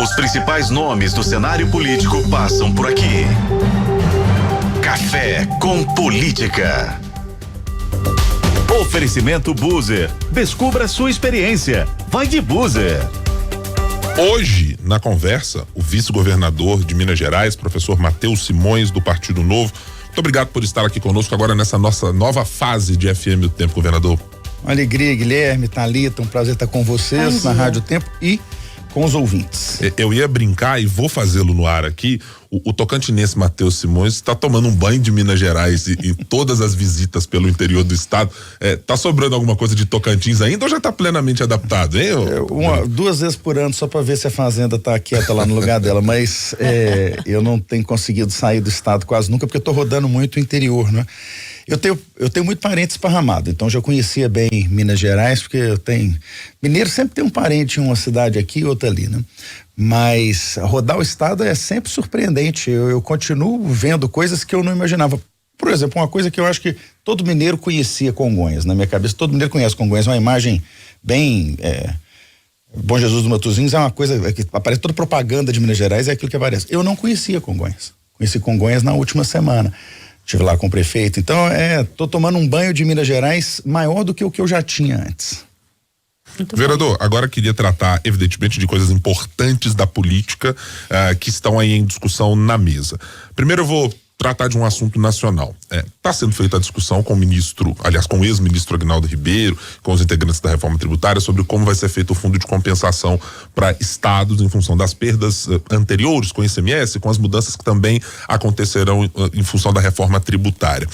Os principais nomes do cenário político passam por aqui. Café com Política. Oferecimento Buser. Descubra sua experiência. Vai de Buser. Hoje, na conversa, o vice-governador de Minas Gerais, professor Matheus Simões, do Partido Novo. Muito obrigado por estar aqui conosco agora nessa nossa nova fase de FM do Tempo, governador. Uma alegria, Guilherme, Thalita, um prazer estar com vocês na Rádio Tempo e com os ouvintes. Eu ia brincar e vou fazê-lo no ar aqui. O tocantinense Matheus Simões está tomando um banho de Minas Gerais e todas as visitas pelo interior do estado. Tá sobrando alguma coisa de Tocantins ainda ou já está plenamente adaptado, hein? Duas vezes por ano só para ver se a fazenda está quieta lá no lugar dela, mas eu não tenho conseguido sair do estado quase nunca porque eu estou rodando muito o interior, né? Eu tenho muito parente esparramado, então já conhecia bem Minas Gerais, porque mineiro sempre tem um parente em uma cidade aqui e outra ali, né? Mas rodar o estado é sempre surpreendente, eu continuo vendo coisas que eu não imaginava. Por exemplo, uma coisa que eu acho que todo mineiro conhecia Congonhas, na minha cabeça, todo mineiro conhece Congonhas, uma imagem bem... Bom Jesus dos Matosinhos é uma coisa que aparece, toda propaganda de Minas Gerais é aquilo que aparece. Eu não conhecia Congonhas, conheci Congonhas na última semana. Estive lá com o prefeito, então tô tomando um banho de Minas Gerais maior do que o que eu já tinha antes. Vereador, agora queria tratar evidentemente de coisas importantes da política que estão aí em discussão na mesa. Primeiro eu vou tratar de um assunto nacional. Está sendo feita a discussão com o ex-ministro Aguinaldo Ribeiro, com os integrantes da reforma tributária, sobre como vai ser feito o fundo de compensação para estados em função das perdas anteriores com o ICMS, com as mudanças que também acontecerão em função da reforma tributária.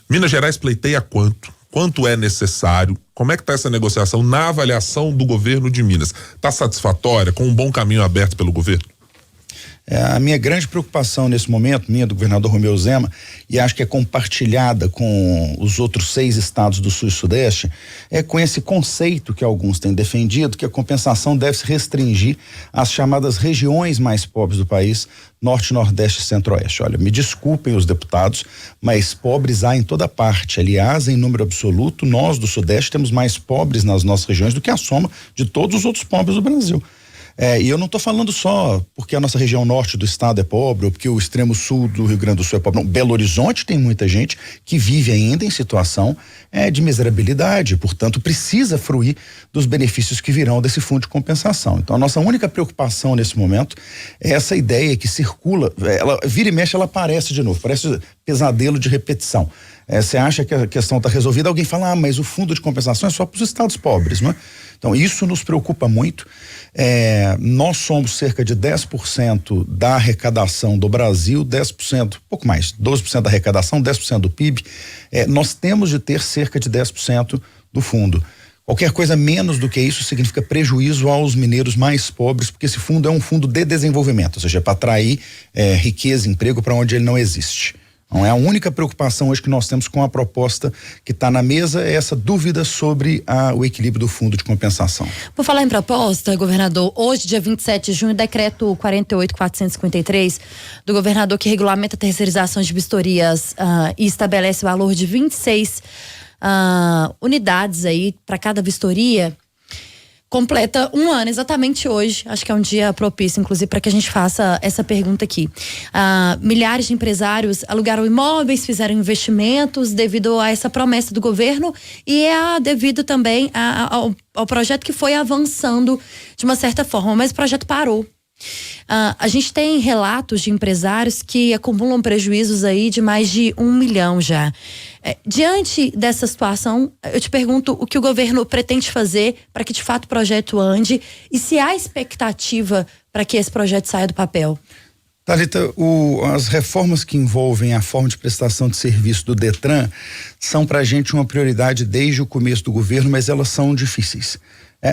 Minas Gerais pleiteia quanto? Quanto é necessário? Como é que está essa negociação na avaliação do governo de Minas? Está satisfatória, com um bom caminho aberto pelo governo? A minha grande preocupação nesse momento, do governador Romeu Zema, e acho que é compartilhada com os outros 6 estados do Sul e Sudeste, é com esse conceito que alguns têm defendido, que a compensação deve se restringir às chamadas regiões mais pobres do país, Norte, Nordeste e Centro-Oeste. Olha, me desculpem os deputados, mas pobres há em toda parte. Aliás, em número absoluto, nós do Sudeste temos mais pobres nas nossas regiões do que a soma de todos os outros pobres do Brasil. E eu não estou falando só porque a nossa região norte do estado é pobre ou porque o extremo sul do Rio Grande do Sul é pobre. Não, Belo Horizonte tem muita gente que vive ainda em situação de miserabilidade, portanto precisa fruir dos benefícios que virão desse fundo de compensação. Então a nossa única preocupação nesse momento é essa ideia que circula, ela vira e mexe, ela aparece de novo, parece pesadelo de repetição. Você acha que a questão está resolvida, alguém fala, mas o fundo de compensação é só para os estados pobres, não é? Então isso nos preocupa muito. Nós somos cerca de 10% da arrecadação do Brasil, 10%, pouco mais, 12% da arrecadação, 10% do PIB. Nós temos de ter cerca de 10% do fundo. Qualquer coisa menos do que isso significa prejuízo aos mineiros mais pobres, porque esse fundo é um fundo de desenvolvimento, ou seja, é para atrair riqueza e emprego para onde ele não existe. Não é a única preocupação hoje que nós temos com a proposta que está na mesa, é essa dúvida sobre o equilíbrio do fundo de compensação. Por falar em proposta, governador, hoje, dia 27 de junho, decreto 48.453 do governador que regulamenta a terceirização de vistorias e estabelece o valor de 26 unidades aí para cada vistoria. Completa um ano exatamente hoje, acho que é um dia propício, inclusive, para que a gente faça essa pergunta aqui. Milhares de empresários alugaram imóveis, fizeram investimentos devido a essa promessa do governo e devido também ao projeto que foi avançando de uma certa forma, mas o projeto parou. A gente tem relatos de empresários que acumulam prejuízos aí de mais de 1 milhão já. Diante dessa situação, eu te pergunto o que o governo pretende fazer para que de fato o projeto ande e se há expectativa para que esse projeto saia do papel. Thalita, as reformas que envolvem a forma de prestação de serviço do Detran são para a gente uma prioridade desde o começo do governo, mas elas são difíceis.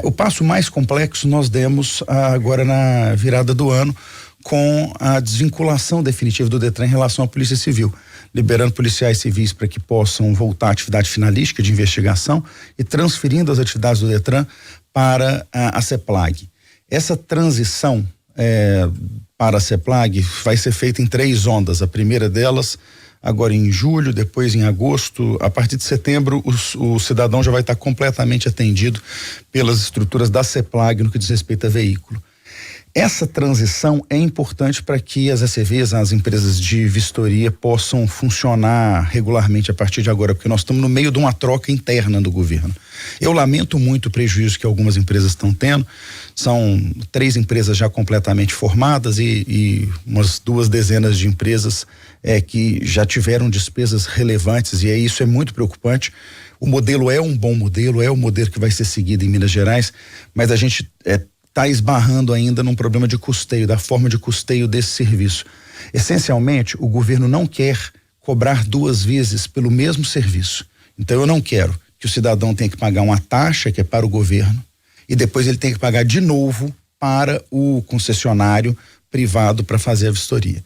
O passo mais complexo nós demos agora na virada do ano com a desvinculação definitiva do Detran em relação à Polícia Civil, liberando policiais civis para que possam voltar à atividade finalística de investigação e transferindo as atividades do Detran para a CEPLAG. Essa transição para a CEPLAG vai ser feita em 3 ondas. A primeira delas agora em julho, depois em agosto. A partir de setembro o cidadão já vai estar completamente atendido pelas estruturas da CEPLAG no que diz respeito a veículo. Essa transição é importante para que as ECVs, as empresas de vistoria, possam funcionar regularmente a partir de agora, porque nós estamos no meio de uma troca interna do governo. Eu lamento muito o prejuízo que algumas empresas estão tendo. São 3 empresas já completamente formadas e umas 2 dezenas de empresas que já tiveram despesas relevantes, e isso é muito preocupante. O modelo é um bom modelo, é o modelo que vai ser seguido em Minas Gerais, mas a gente está esbarrando ainda num problema de custeio, da forma de custeio desse serviço. Essencialmente, o governo não quer cobrar 2 vezes pelo mesmo serviço. Então, eu não quero que o cidadão tenha que pagar uma taxa que é para o governo e depois ele tenha que pagar de novo para o concessionário privado para fazer a vistoria.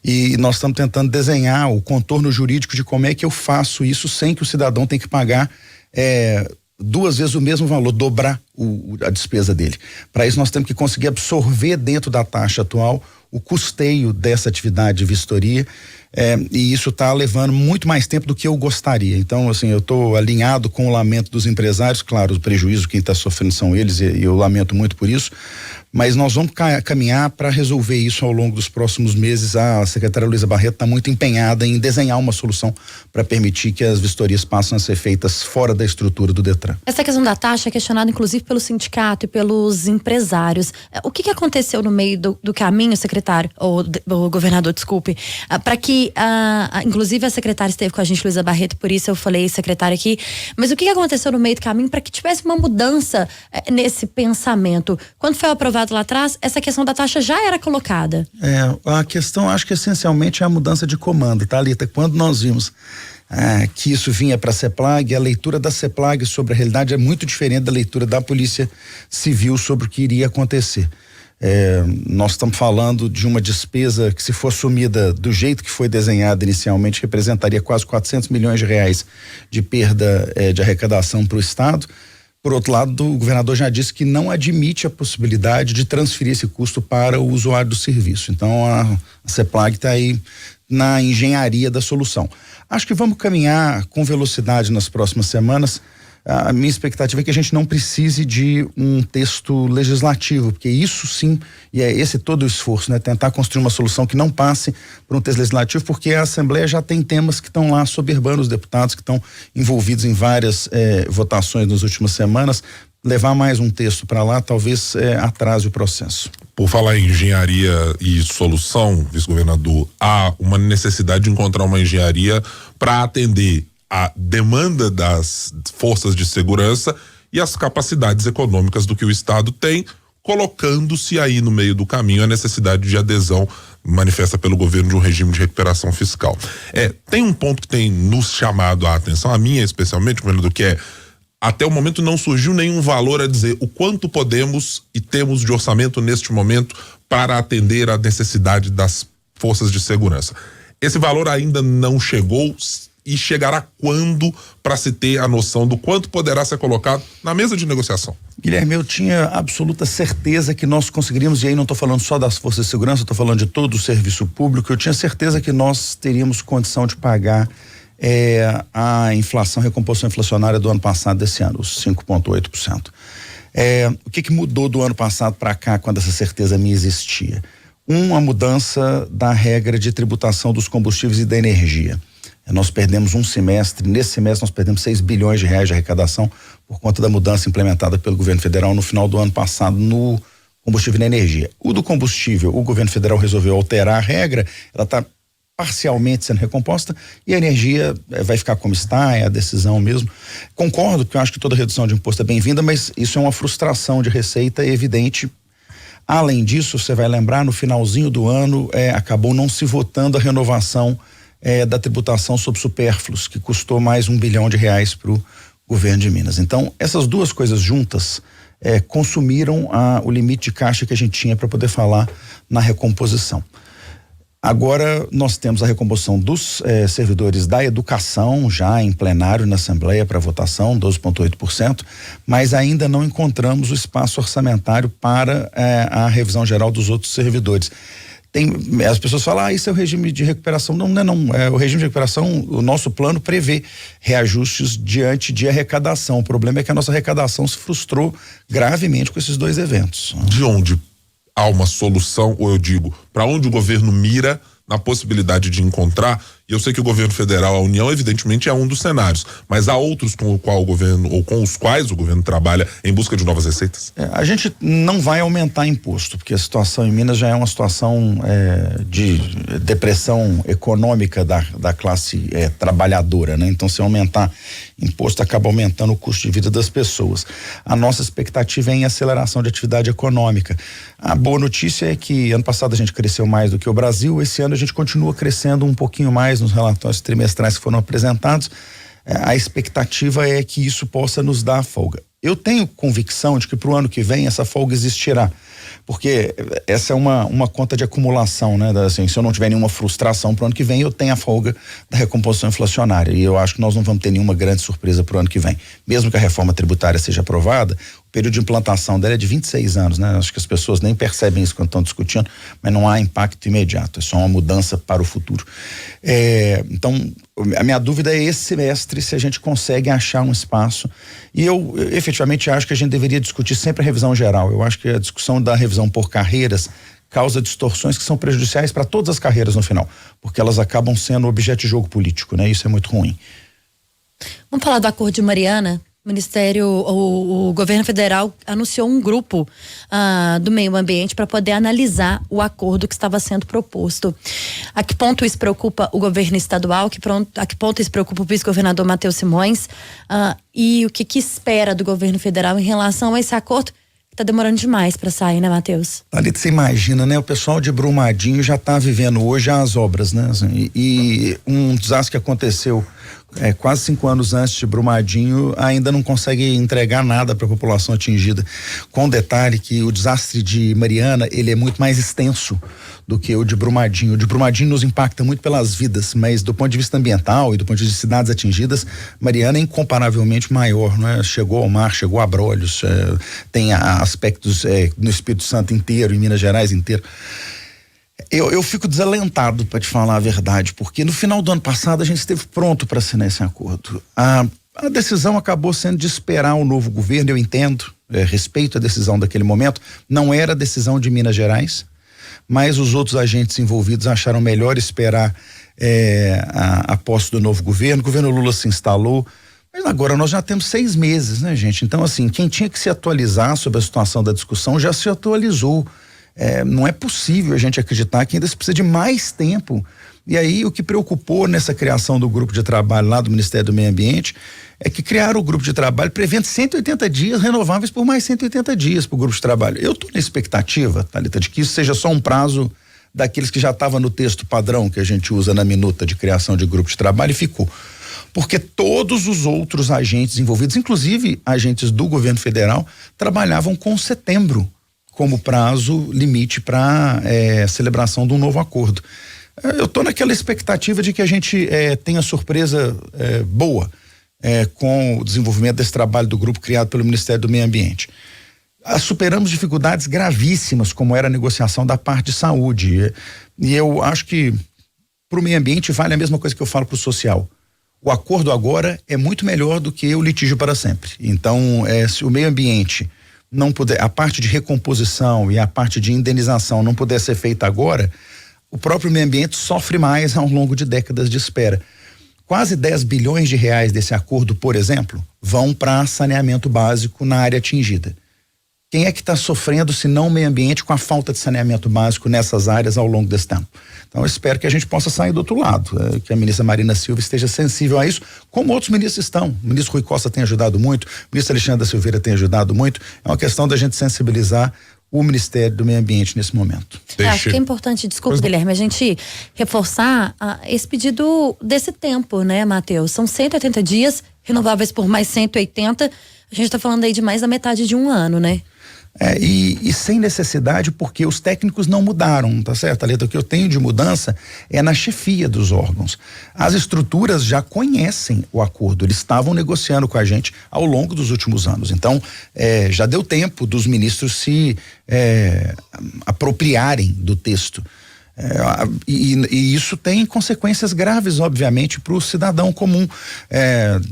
E nós estamos tentando desenhar o contorno jurídico de como é que eu faço isso sem que o cidadão tenha que pagar 2 vezes o mesmo valor, dobrar a despesa dele. Para isso nós temos que conseguir absorver dentro da taxa atual o custeio dessa atividade de vistoria, e isso está levando muito mais tempo do que eu gostaria. Então, assim, eu estou alinhado com o lamento dos empresários, claro, o prejuízo quem está sofrendo são eles, e eu lamento muito por isso, mas nós vamos caminhar para resolver isso ao longo dos próximos meses. A secretária Luísa Barreto está muito empenhada em desenhar uma solução para permitir que as vistorias passem a ser feitas fora da estrutura do Detran. Essa questão da taxa é questionada inclusive pelo sindicato e pelos empresários. O que aconteceu no meio do caminho, secretário, ou governador, desculpe, para que, inclusive a secretária esteve com a gente, Luísa Barreto, por isso eu falei secretária aqui, mas o que aconteceu no meio do caminho para que tivesse uma mudança nesse pensamento? Quando foi aprovado lá atrás, essa questão da taxa já era colocada. A questão, acho que essencialmente é a mudança de comando, tá, Lita? Quando nós vimos que isso vinha para a CEPLAG, a leitura da CEPLAG sobre a realidade é muito diferente da leitura da Polícia Civil sobre o que iria acontecer. Nós estamos falando de uma despesa que, se for assumida do jeito que foi desenhada inicialmente, representaria quase 400 milhões de reais de perda de arrecadação para o Estado. Por outro lado, o governador já disse que não admite a possibilidade de transferir esse custo para o usuário do serviço. Então, a CEPLAG está aí na engenharia da solução. Acho que vamos caminhar com velocidade nas próximas semanas. A minha expectativa é que a gente não precise de um texto legislativo, porque isso sim, e é esse todo o esforço, né? Tentar construir uma solução que não passe por um texto legislativo, porque a Assembleia já tem temas que estão lá soberbando os deputados, que estão envolvidos em várias votações nas últimas semanas. Levar mais um texto para lá talvez atrase o processo. Por falar em engenharia e solução, vice-governador, há uma necessidade de encontrar uma engenharia para atender a demanda das forças de segurança e as capacidades econômicas do que o Estado tem, colocando-se aí no meio do caminho a necessidade de adesão manifesta pelo governo de um regime de recuperação fiscal. Tem um ponto que tem nos chamado a atenção, a minha especialmente, governador, que até o momento não surgiu nenhum valor a dizer o quanto podemos e temos de orçamento neste momento para atender a necessidade das forças de segurança. Esse valor ainda não chegou e chegará quando para se ter a noção do quanto poderá ser colocado na mesa de negociação? Guilherme, eu tinha absoluta certeza que nós conseguiríamos, e aí não estou falando só das forças de segurança, estou falando de todo o serviço público, eu tinha certeza que nós teríamos condição de pagar a inflação, a recomposição inflacionária do ano passado desse ano, os 5,8%. O que mudou do ano passado para cá, quando essa certeza minha existia? A mudança da regra de tributação dos combustíveis e da energia. Nós perdemos um semestre, nesse semestre nós perdemos 6 bilhões de reais de arrecadação por conta da mudança implementada pelo governo federal no final do ano passado no combustível e na energia. O do combustível, o governo federal resolveu alterar a regra, ela está parcialmente sendo recomposta e a energia vai ficar como está, é a decisão mesmo. Concordo, porque eu acho que toda redução de imposto é bem-vinda, mas isso é uma frustração de receita evidente. Além disso, você vai lembrar, no finalzinho do ano, acabou não se votando a renovação da tributação sobre supérfluos, que custou mais R$1 bilhão para o governo de Minas. Então, essas duas coisas juntas consumiram o limite de caixa que a gente tinha para poder falar na recomposição. Agora nós temos a recomposição dos servidores da educação já em plenário na Assembleia para votação, 12,8%, mas ainda não encontramos o espaço orçamentário para a revisão geral dos outros servidores. As pessoas falam, isso é o regime de recuperação. Não, o regime de recuperação, o nosso plano prevê reajustes diante de arrecadação. O problema é que a nossa arrecadação se frustrou gravemente com esses dois eventos. De onde há uma solução, ou eu digo, para onde o governo mira na possibilidade de encontrar, e eu sei que o governo federal, a União, evidentemente é um dos cenários, mas há outros com os quais o governo trabalha em busca de novas receitas? A gente não vai aumentar imposto, porque a situação em Minas já é uma situação de depressão econômica da classe trabalhadora, né? Então, se aumentar imposto, acaba aumentando o custo de vida das pessoas. A nossa expectativa é em aceleração de atividade econômica. A boa notícia é que ano passado a gente cresceu mais do que o Brasil, esse ano a gente continua crescendo um pouquinho mais nos relatórios trimestrais que foram apresentados. A expectativa é que isso possa nos dar folga. Eu tenho convicção de que para o ano que vem essa folga existirá, porque essa é uma conta de acumulação, né? Assim, se eu não tiver nenhuma frustração para o ano que vem, eu tenho a folga da recomposição inflacionária, e eu acho que nós não vamos ter nenhuma grande surpresa para o ano que vem. Mesmo que a reforma tributária seja aprovada, o período de implantação dela é de 26 anos, né? Acho que as pessoas nem percebem isso quando estão discutindo, mas não há impacto imediato, é só uma mudança para o futuro. Então, a minha dúvida é esse semestre se a gente consegue achar um espaço, e eu efetivamente acho que a gente deveria discutir sempre a revisão geral. Eu acho que a discussão da revisão por carreiras causa distorções que são prejudiciais para todas as carreiras no final, porque elas acabam sendo objeto de jogo político, né? Isso é muito ruim. Vamos falar do Acordo de Mariana? O governo federal anunciou um grupo do meio ambiente para poder analisar o acordo que estava sendo proposto. A que ponto isso preocupa o governo estadual? A que ponto isso preocupa o vice-governador Matheus Simões? E o que espera do governo federal em relação a esse acordo? Tá demorando demais para sair, né, Matheus? Thalita, você imagina, né? O pessoal de Brumadinho já tá vivendo hoje as obras, né? Assim, e um desastre que aconteceu quase 5 anos antes de Brumadinho ainda não consegue entregar nada para a população atingida. Com o detalhe que o desastre de Mariana, ele é muito mais extenso do que o de Brumadinho. O de Brumadinho nos impacta muito pelas vidas, mas do ponto de vista ambiental e do ponto de vista de cidades atingidas, Mariana é incomparavelmente maior, não é? Chegou ao mar, chegou a Abrolhos, tem aspectos no Espírito Santo inteiro, em Minas Gerais inteiro. Eu fico desalentado, para te falar a verdade, porque no final do ano passado a gente esteve pronto para assinar esse acordo. A decisão acabou sendo de esperar o novo governo, eu entendo, respeito a decisão daquele momento, não era a decisão de Minas Gerais, mas os outros agentes envolvidos acharam melhor esperar a posse do novo governo. O governo Lula se instalou, mas agora nós já temos 6 meses, né, gente? Então, assim, quem tinha que se atualizar sobre a situação da discussão já se atualizou. Não é possível a gente acreditar que ainda se precisa de mais tempo. E aí o que preocupou nessa criação do grupo de trabalho lá do Ministério do Meio Ambiente é que criaram o grupo de trabalho prevendo 180 dias renováveis por mais 180 dias para o grupo de trabalho. Eu estou na expectativa, Thalita, de que isso seja só um prazo daqueles que já estava no texto padrão que a gente usa na minuta de criação de grupo de trabalho, e ficou. Porque todos os outros agentes envolvidos, inclusive agentes do governo federal, trabalhavam com setembro como prazo limite para celebração de um novo acordo. Eu estou naquela expectativa de que a gente tenha surpresa boa com o desenvolvimento desse trabalho do grupo criado pelo Ministério do Meio Ambiente. Superamos dificuldades gravíssimas, como era a negociação da parte de saúde. E eu acho que para o meio ambiente vale a mesma coisa que eu falo para o social. O acordo agora é muito melhor do que o litígio para sempre. Então, se o meio ambiente não puder, a parte de recomposição e a parte de indenização não puder ser feita agora, o próprio meio ambiente sofre mais ao longo de décadas de espera. Quase 10 bilhões de reais desse acordo, por exemplo, vão para saneamento básico na área atingida. Quem é que está sofrendo, se não o meio ambiente, com a falta de saneamento básico nessas áreas ao longo desse tempo? Então, eu espero que a gente possa sair do outro lado, que a ministra Marina Silva esteja sensível a isso, como outros ministros estão. O ministro Rui Costa tem ajudado muito, o ministro Alexandre da Silveira tem ajudado muito. É uma questão da gente sensibilizar o Ministério do Meio Ambiente nesse momento. Acho que é importante, desculpa, Guilherme, a gente reforçar esse pedido desse tempo, né, Matheus? São 180 dias, renováveis por mais 180. A gente está falando aí de mais da metade de um ano, né? E sem necessidade, porque os técnicos não mudaram, tá certo, Thalita? O que eu tenho de mudança é na chefia dos órgãos. As estruturas já conhecem o acordo, eles estavam negociando com a gente ao longo dos últimos anos. Então, já deu tempo dos ministros se apropriarem do texto. E isso tem consequências graves, obviamente, para o cidadão comum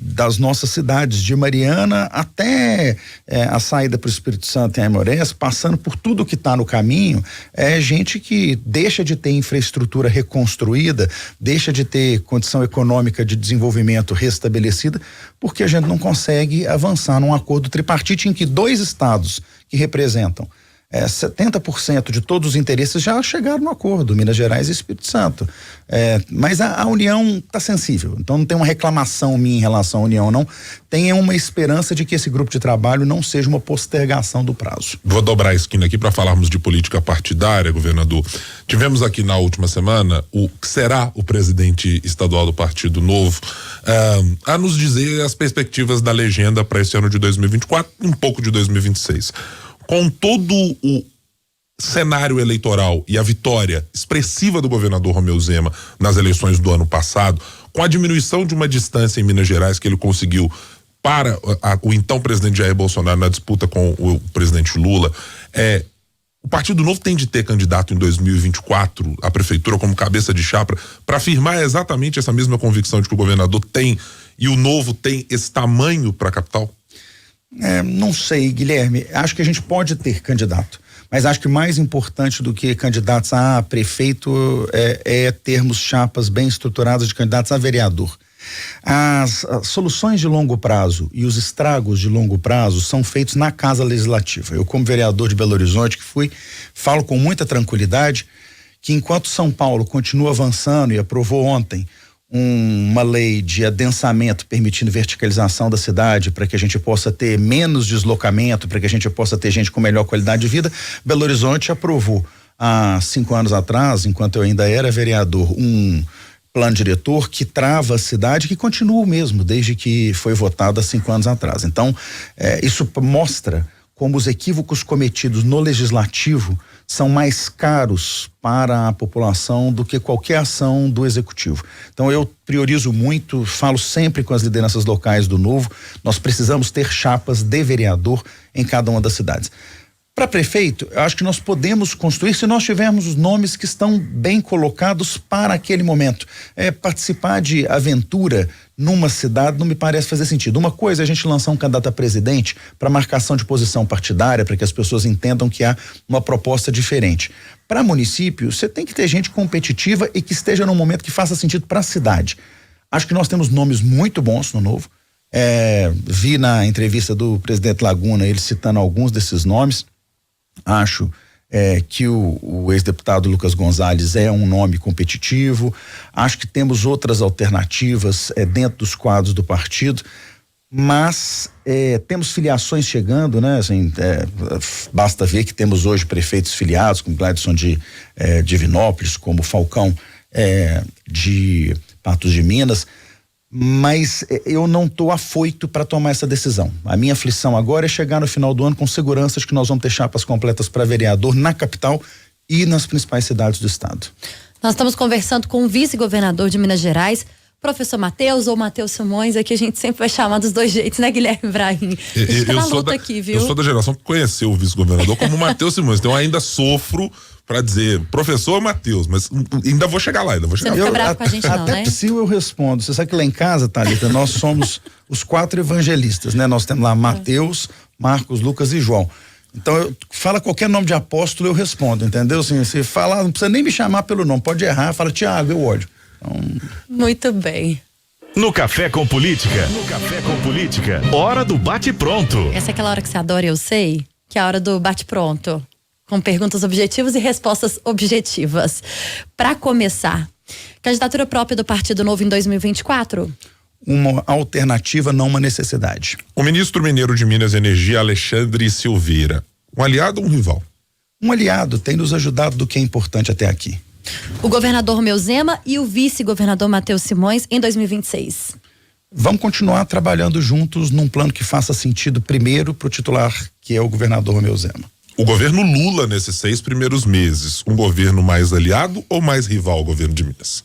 das nossas cidades, de Mariana até a saída para o Espírito Santo em Aimorés, passando por tudo que está no caminho, gente que deixa de ter infraestrutura reconstruída, deixa de ter condição econômica de desenvolvimento restabelecida, porque a gente não consegue avançar num acordo tripartite em que 2 estados que representam 70% de todos os interesses já chegaram no acordo, Minas Gerais e Espírito Santo. Mas a União está sensível, então não tem uma reclamação minha em relação à União, não. Tem uma esperança de que esse grupo de trabalho não seja uma postergação do prazo. Vou dobrar a esquina aqui para falarmos de política partidária, governador. Tivemos aqui na última semana o que será o presidente estadual do Partido Novo a nos dizer as perspectivas da legenda para esse ano de 2024 e um pouco de 2026. Com todo o cenário eleitoral e a vitória expressiva do governador Romeu Zema nas eleições do ano passado, com a diminuição de uma distância em Minas Gerais que ele conseguiu para o então presidente Jair Bolsonaro na disputa com o presidente Lula, o Partido Novo tem de ter candidato em 2024 à prefeitura como cabeça de chapa para afirmar exatamente essa mesma convicção de que o governador tem e o Novo tem esse tamanho para a capital? Não sei, Guilherme, acho que a gente pode ter candidato, mas acho que mais importante do que candidatos a prefeito é termos chapas bem estruturadas de candidatos a vereador. As soluções de longo prazo e os estragos de longo prazo são feitos na Casa Legislativa. Eu, como vereador de Belo Horizonte que fui, falo com muita tranquilidade que enquanto São Paulo continua avançando e aprovou ontem uma lei de adensamento permitindo verticalização da cidade para que a gente possa ter menos deslocamento, para que a gente possa ter gente com melhor qualidade de vida, Belo Horizonte aprovou há 5 anos atrás, enquanto eu ainda era vereador, um plano diretor que trava a cidade, que continua o mesmo desde que foi votado há 5 anos atrás. Então, isso mostra como os equívocos cometidos no legislativo são mais caros para a população do que qualquer ação do executivo. Então eu priorizo muito, falo sempre com as lideranças locais do Novo, nós precisamos ter chapas de vereador em cada uma das cidades. Para prefeito, eu acho que nós podemos construir se nós tivermos os nomes que estão bem colocados para aquele momento. Participar de aventura numa cidade não me parece fazer sentido. Uma coisa é a gente lançar um candidato a presidente para marcação de posição partidária, para que as pessoas entendam que há uma proposta diferente. Para município, você tem que ter gente competitiva e que esteja num momento que faça sentido para a cidade. Acho que nós temos nomes muito bons no Novo. Vi na entrevista do presidente Laguna ele citando alguns desses nomes. Acho que o ex-deputado Lucas Gonzalez é um nome competitivo. Acho que temos outras alternativas dentro dos quadros do partido, mas temos filiações chegando, né? Assim, basta ver que temos hoje prefeitos filiados, como Gladson de Divinópolis, como Falcão de Patos de Minas. Mas eu não estou afoito para tomar essa decisão. A minha aflição agora é chegar no final do ano com segurança de que nós vamos ter chapas completas para vereador na capital e nas principais cidades do estado. Nós estamos conversando com o vice-governador de Minas Gerais, professor Matheus ou Matheus Simões, aqui a gente sempre vai chamar dos dois jeitos, né, Guilherme Brahim? Eu sou da geração que conheceu o vice-governador como Matheus Simões, então eu ainda sofro para dizer professor Matheus, mas ainda vou chegar lá, Você não fica bravo com a gente não, até né? Se eu respondo, você sabe que lá em casa, Thalita, nós somos os 4 evangelistas, né? Nós temos lá Mateus, Marcos, Lucas e João. Então, fala qualquer nome de apóstolo, eu respondo, entendeu? Assim, você fala, não precisa nem me chamar pelo nome, pode errar, fala Tiago, eu olho. Então... Muito bem. No Café com Política, hora do bate-pronto. Essa é aquela hora que você adora, eu sei, que é a hora do bate-pronto. Com perguntas objetivas e respostas objetivas. Para começar, candidatura própria do Partido Novo em 2024? Uma alternativa, não uma necessidade. O ministro mineiro de Minas e Energia, Alexandre Silveira, um aliado ou um rival? Um aliado, tem nos ajudado do que é importante até aqui. O governador Romeu Zema e o vice-governador Matheus Simões em 2026? Vamos continuar trabalhando juntos num plano que faça sentido primeiro para o titular, que é o governador Romeu Zema. O governo Lula nesses 6 primeiros meses, um governo mais aliado ou mais rival ao governo de Minas?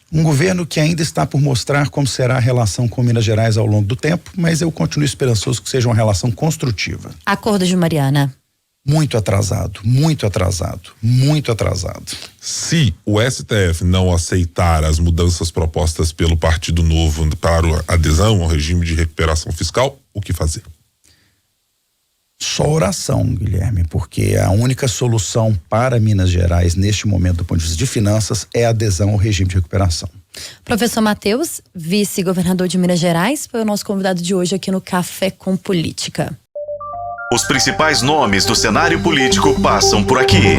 Um governo que ainda está por mostrar como será a relação com Minas Gerais ao longo do tempo, mas eu continuo esperançoso que seja uma relação construtiva. Acordo de Mariana. Muito atrasado, muito atrasado, muito atrasado. Se o STF não aceitar as mudanças propostas pelo Partido Novo para a adesão ao regime de recuperação fiscal, o que fazer? Só oração, Guilherme, porque a única solução para Minas Gerais neste momento do ponto de vista de finanças é a adesão ao regime de recuperação. Professor Matheus, vice-governador de Minas Gerais, foi o nosso convidado de hoje aqui no Café com Política. Os principais nomes do cenário político passam por aqui.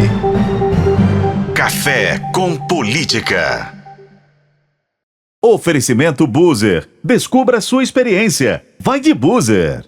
Café com Política. Oferecimento Buser. Descubra sua experiência. Vai de Buser.